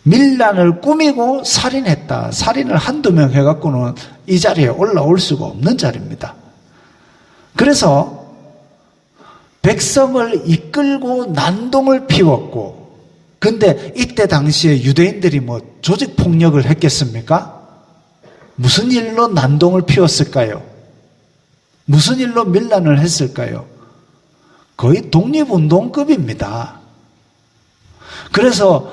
A: 밀란을 꾸미고 살인했다. 살인을 한두 명 해갖고는 이 자리에 올라올 수가 없는 자리입니다. 그래서 백성을 이끌고 난동을 피웠고, 근데 이때 당시에 유대인들이 뭐 조직폭력을 했겠습니까? 무슨 일로 난동을 피웠을까요? 무슨 일로 밀란을 했을까요? 거의 독립운동급입니다. 그래서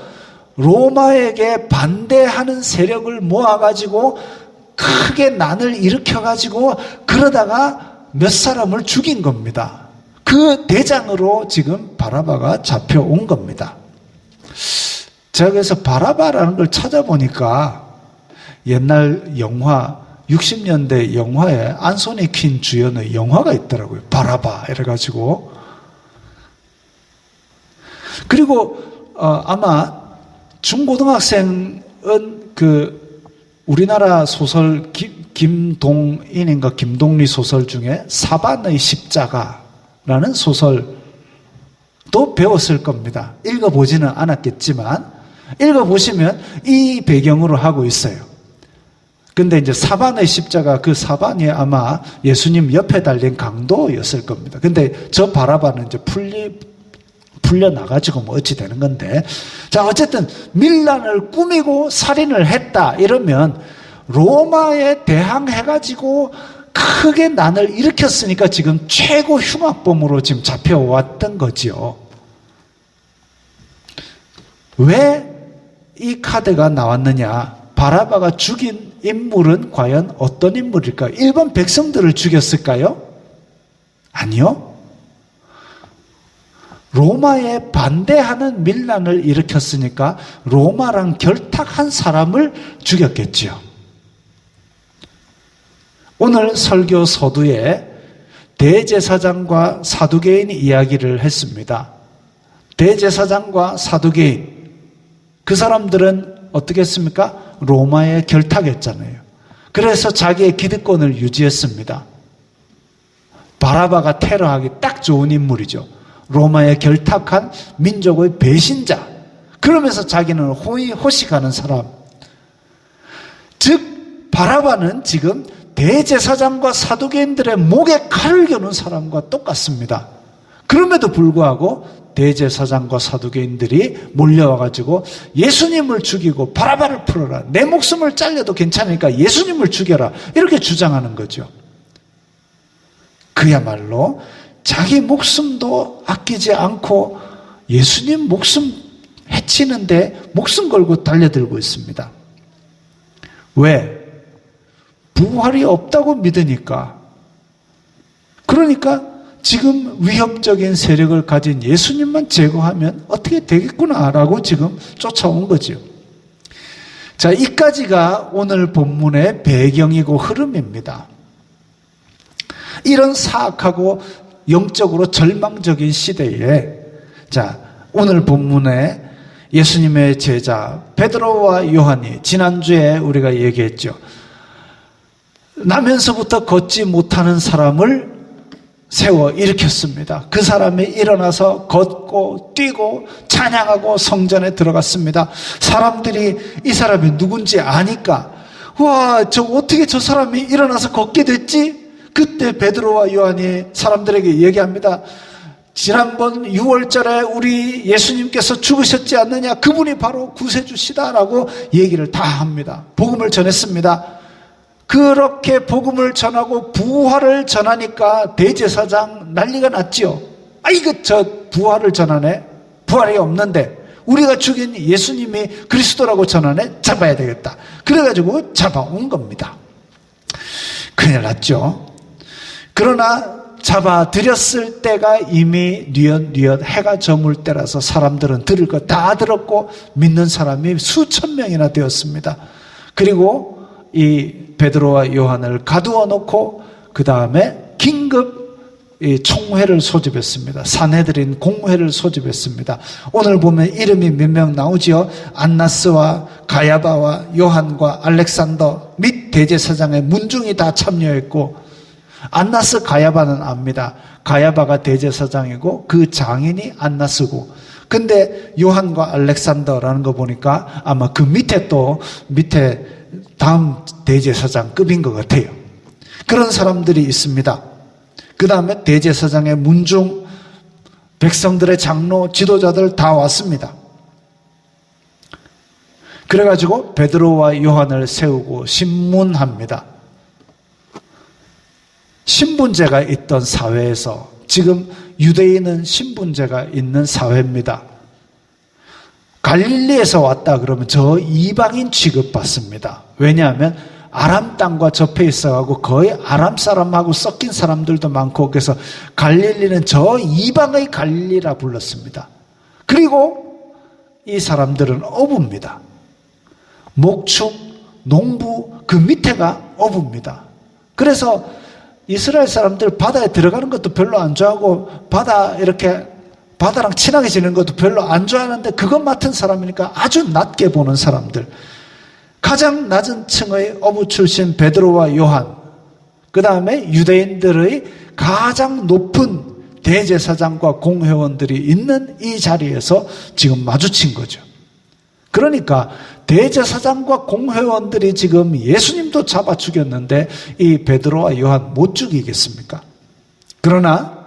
A: 로마에게 반대하는 세력을 모아가지고 크게 난을 일으켜가지고 그러다가 몇 사람을 죽인 겁니다. 그 대장으로 지금 바라바가 잡혀온 겁니다. 제가 그래서 바라바라는 걸 찾아보니까 옛날 영화, 60년대 영화에 안소니 퀸 주연의 영화가 있더라고요. 바라바 이래가지고. 그리고 아마 중고등학생은 그 우리나라 소설 김동인인가 김동리 소설 중에 사반의 십자가라는 소설도 배웠을 겁니다. 읽어보지는 않았겠지만 읽어보시면 이 배경으로 하고 있어요. 근데 이제 사반의 십자가, 그 사반이 아마 예수님 옆에 달린 강도였을 겁니다. 근데 저 바라바는 이제 풀려나가지고 뭐 어찌 되는 건데. 자, 어쨌든 밀란을 꾸미고 살인을 했다 이러면 로마에 대항해가지고 크게 난을 일으켰으니까 지금 최고 흉악범으로 지금 잡혀왔던 거지요. 왜 이 카드가 나왔느냐? 바라바가 죽인 인물은 과연 어떤 인물일까요? 일반 백성들을 죽였을까요? 아니요. 로마에 반대하는 밀란을 일으켰으니까 로마랑 결탁한 사람을 죽였겠지요. 오늘 설교 서두에 대제사장과 사두개인이 이야기를 했습니다. 대제사장과 사두개인, 그 사람들은 어떻게 했습니까? 로마에 결탁했잖아요. 그래서 자기의 기득권을 유지했습니다. 바라바가 테러하기 딱 좋은 인물이죠. 로마에 결탁한 민족의 배신자. 그러면서 자기는 호의호식하는 사람. 즉 바라바는 지금 대제사장과 사두개인들의 목에 칼을 겨눈 사람과 똑같습니다. 그럼에도 불구하고 대제사장과 사두개인들이 몰려와가지고 예수님을 죽이고 바라바를 풀어라. 내 목숨을 잘려도 괜찮으니까 예수님을 죽여라. 이렇게 주장하는 거죠. 그야말로 자기 목숨도 아끼지 않고 예수님 목숨 해치는데 목숨 걸고 달려들고 있습니다. 왜? 부활이 없다고 믿으니까. 그러니까 지금 위협적인 세력을 가진 예수님만 제거하면 어떻게 되겠구나라고 지금 쫓아온 거죠. 자, 이까지가 오늘 본문의 배경이고 흐름입니다. 이런 사악하고 영적으로 절망적인 시대에, 자, 오늘 본문에 예수님의 제자 베드로와 요한이 지난주에 우리가 얘기했죠. 나면서부터 걷지 못하는 사람을 세워 일으켰습니다. 그 사람이 일어나서 걷고 뛰고 찬양하고 성전에 들어갔습니다. 사람들이 이 사람이 누군지 아니까 와, 어떻게 저 사람이 일어나서 걷게 됐지? 그때 베드로와 요한이 사람들에게 얘기합니다. 지난번 6월절에 우리 예수님께서 죽으셨지 않느냐? 그분이 바로 구세주시다라고 얘기를 다 합니다. 복음을 전했습니다. 그렇게 복음을 전하고 부활을 전하니까 대제사장 난리가 났지요. 이거 저 부활을 전하네? 부활이 없는데 우리가 죽인 예수님이 그리스도라고 전하네? 잡아야 되겠다. 그래가지고 잡아온 겁니다. 큰일 났죠. 그러나 잡아들였을 때가 이미 뉘엿뉘엿 해가 저물 때라서 사람들은 들을 거 다 들었고 믿는 사람이 수천 명이나 되었습니다. 그리고 이 베드로와 요한을 가두어 놓고 그 다음에 긴급 총회를 소집했습니다. 산헤드린 공회를 소집했습니다. 오늘 보면 이름이 몇 명 나오지요. 안나스와 가야바와 요한과 알렉산더 및 대제사장의 문중이 다 참여했고, 안나스 가야바는 압니다. 가야바가 대제사장이고 그 장인이 안나스고, 근데 요한과 알렉산더라는 거 보니까 아마 그 밑에 다음 대제사장급인 것 같아요. 그런 사람들이 있습니다. 그 다음에 대제사장의 문중, 백성들의 장로, 지도자들 다 왔습니다. 그래가지고 베드로와 요한을 세우고 신문합니다. 신분제가 있던 사회에서 지금 유대인은 신분제가 있는 사회입니다. 갈릴리에서 왔다 그러면 저 이방인 취급받습니다. 왜냐하면 아람 땅과 접해 있어가지고 거의 아람 사람하고 섞인 사람들도 많고, 그래서 갈릴리는 저 이방의 갈릴리라 불렀습니다. 그리고 이 사람들은 어부입니다. 목축, 농부, 그 밑에가 어부입니다. 그래서 이스라엘 사람들 바다에 들어가는 것도 별로 안 좋아하고 바다랑 친하게 지내는 것도 별로 안 좋아하는데 그것 맡은 사람이니까 아주 낮게 보는 사람들, 가장 낮은 층의 어부 출신 베드로와 요한, 그 다음에 유대인들의 가장 높은 대제사장과 공회원들이 있는 이 자리에서 지금 마주친 거죠. 그러니까 대제사장과 공회원들이 지금 예수님도 잡아 죽였는데 이 베드로와 요한 못 죽이겠습니까? 그러나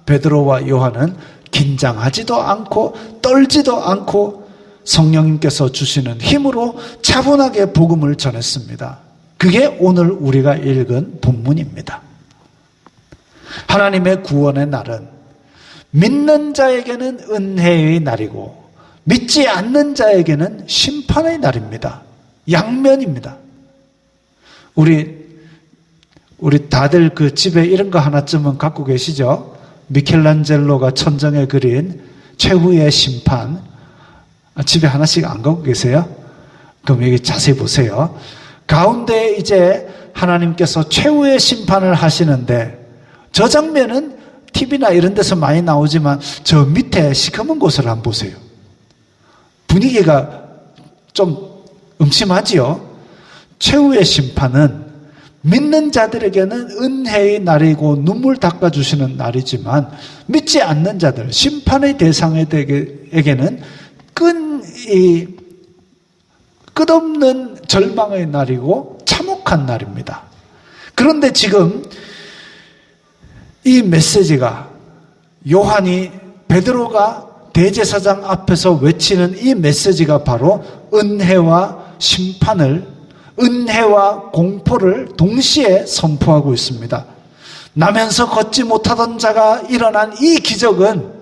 A: 베드로와 요한은 긴장하지도 않고 떨지도 않고 성령님께서 주시는 힘으로 차분하게 복음을 전했습니다. 그게 오늘 우리가 읽은 본문입니다. 하나님의 구원의 날은 믿는 자에게는 은혜의 날이고 믿지 않는 자에게는 심판의 날입니다. 양면입니다. 우리 다들 그 집에 이런 거 하나쯤은 갖고 계시죠? 미켈란젤로가 천정에 그린 최후의 심판, 집에 하나씩 안 갖고 계세요? 그럼 여기 자세히 보세요. 가운데 이제 하나님께서 최후의 심판을 하시는데, 저 장면은 TV나 이런 데서 많이 나오지만 저 밑에 시커먼 곳을 한번 보세요. 분위기가 좀 음침하지요? 최후의 심판은 믿는 자들에게는 은혜의 날이고 눈물 닦아주시는 날이지만 믿지 않는 자들, 심판의 대상에게는 끝없는 절망의 날이고 참혹한 날입니다. 그런데 지금 이 메시지가 베드로가 대제사장 앞에서 외치는 이 메시지가 바로 은혜와 심판을, 은혜와 공포를 동시에 선포하고 있습니다. 나면서 걷지 못하던 자가 일어난 이 기적은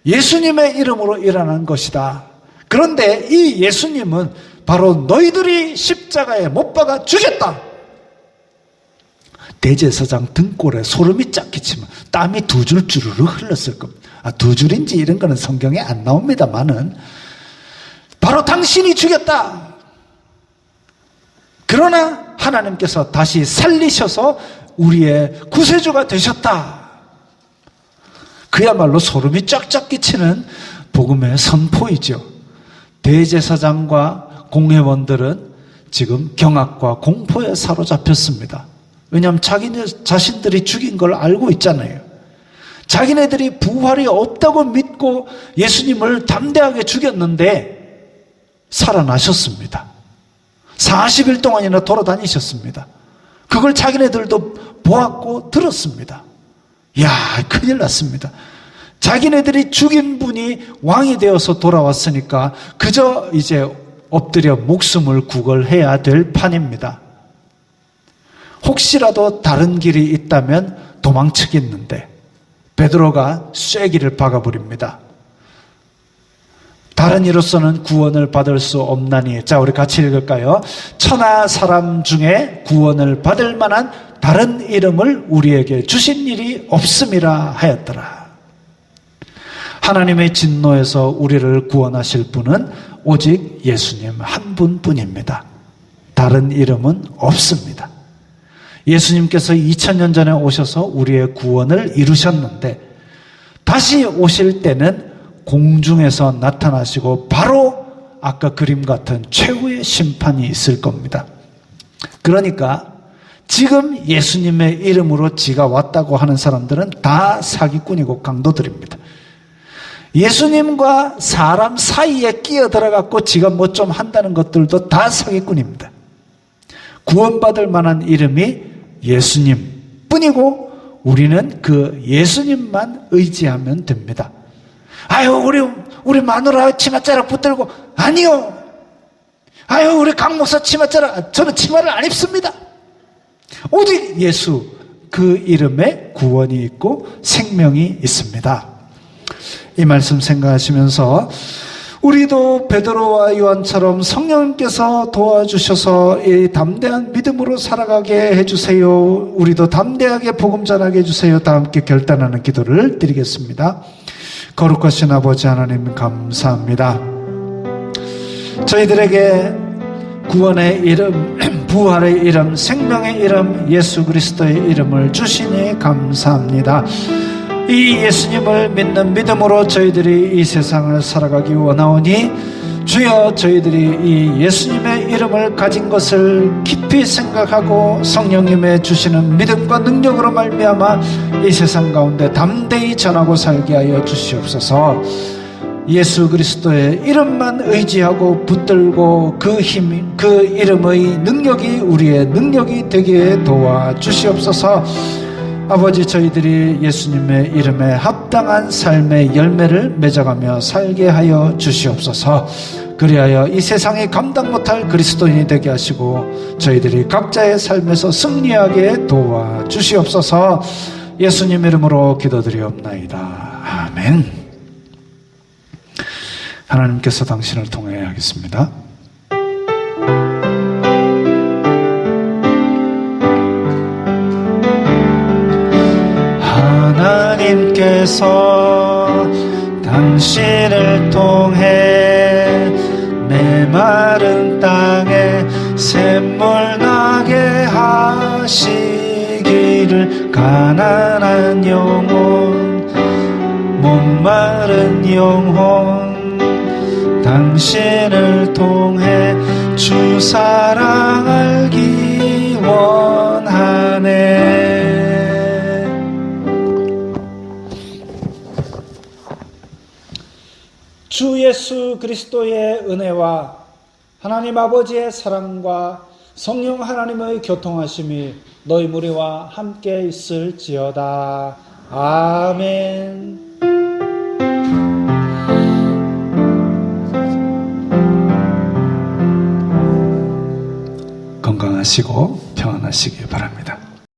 A: 예수님의 이름으로 일어난 것이다. 그런데 이 예수님은 바로 너희들이 십자가에 못 박아 죽였다. 대제사장 등골에 소름이 쫙 끼치면 땀이 두 줄 주르르 흘렀을 겁니다. 두 줄인지 이런 거는 성경에 안 나옵니다만은 바로 당신이 죽였다. 그러나 하나님께서 다시 살리셔서 우리의 구세주가 되셨다. 그야말로 소름이 쫙쫙 끼치는 복음의 선포이죠. 대제사장과 공회원들은 지금 경악과 공포에 사로잡혔습니다. 왜냐하면 자기네 자신들이 죽인 걸 알고 있잖아요. 자기네들이 부활이 없다고 믿고 예수님을 담대하게 죽였는데 살아나셨습니다. 40일 동안이나 돌아다니셨습니다. 그걸 자기네들도 보았고 들었습니다. 이야, 큰일 났습니다. 자기네들이 죽인 분이 왕이 되어서 돌아왔으니까 그저 이제 엎드려 목숨을 구걸해야 될 판입니다. 혹시라도 다른 길이 있다면 도망치겠는데 베드로가 쐐기를 박아버립니다. 다른 이로서는 구원을 받을 수 없나니. 자, 우리 같이 읽을까요? 천하 사람 중에 구원을 받을 만한 다른 이름을 우리에게 주신 일이 없음이라 하였더라. 하나님의 진노에서 우리를 구원하실 분은 오직 예수님 한 분뿐입니다. 다른 이름은 없습니다. 예수님께서 2000년 전에 오셔서 우리의 구원을 이루셨는데 다시 오실 때는 공중에서 나타나시고 바로 아까 그림 같은 최후의 심판이 있을 겁니다. 그러니까 지금 예수님의 이름으로 지가 왔다고 하는 사람들은 다 사기꾼이고 강도들입니다. 예수님과 사람 사이에 끼어들어갖고 지가 뭐 좀 한다는 것들도 다 사기꾼입니다. 구원받을 만한 이름이 예수님 뿐이고 우리는 그 예수님만 의지하면 됩니다. 아유, 우리 마누라 치맛자락 붙들고, 아니요. 아유, 우리 강 목사 치맛자락, 저는 치마를 안 입습니다. 오직 예수, 그 이름에 구원이 있고 생명이 있습니다. 이 말씀 생각하시면서 우리도 베드로와 요한처럼 성령님께서 도와주셔서 이 담대한 믿음으로 살아가게 해주세요. 우리도 담대하게 복음 전하게 해주세요. 다 함께 결단하는 기도를 드리겠습니다. 거룩하신 아버지 하나님 감사합니다. 저희들에게 구원의 이름, 부활의 이름, 생명의 이름, 예수 그리스도의 이름을 주시니 감사합니다. 이 예수님을 믿는 믿음으로 저희들이 이 세상을 살아가기 원하오니 주여, 저희들이 이 예수님의 이름을 가진 것을 깊이 생각하고 성령님의 주시는 믿음과 능력으로 말미암아 이 세상 가운데 담대히 전하고 살게 하여 주시옵소서. 예수 그리스도의 이름만 의지하고 붙들고 그 힘, 그 이름의 능력이 우리의 능력이 되게 도와주시옵소서. 아버지, 저희들이 예수님의 이름에 합당한 삶의 열매를 맺어가며 살게 하여 주시옵소서. 그리하여 이 세상에 감당 못할 그리스도인이 되게 하시고 저희들이 각자의 삶에서 승리하게 도와주시옵소서. 예수님 이름으로 기도드리옵나이다. 아멘. 하나님께서 당신을 통해 하겠습니다. 하나님께서 당신을 통해 메마른 땅에 샘물 나게 하시기를. 가난한 영혼, 목마른 영혼, 당신을 통해 주 사랑 알기 원하네. 주 예수 그리스도의 은혜와 하나님 아버지의 사랑과 성령 하나님의 교통하심이 너희 무리와 함께 있을지어다. 아멘. 건강하시고 평안하시기 바랍니다.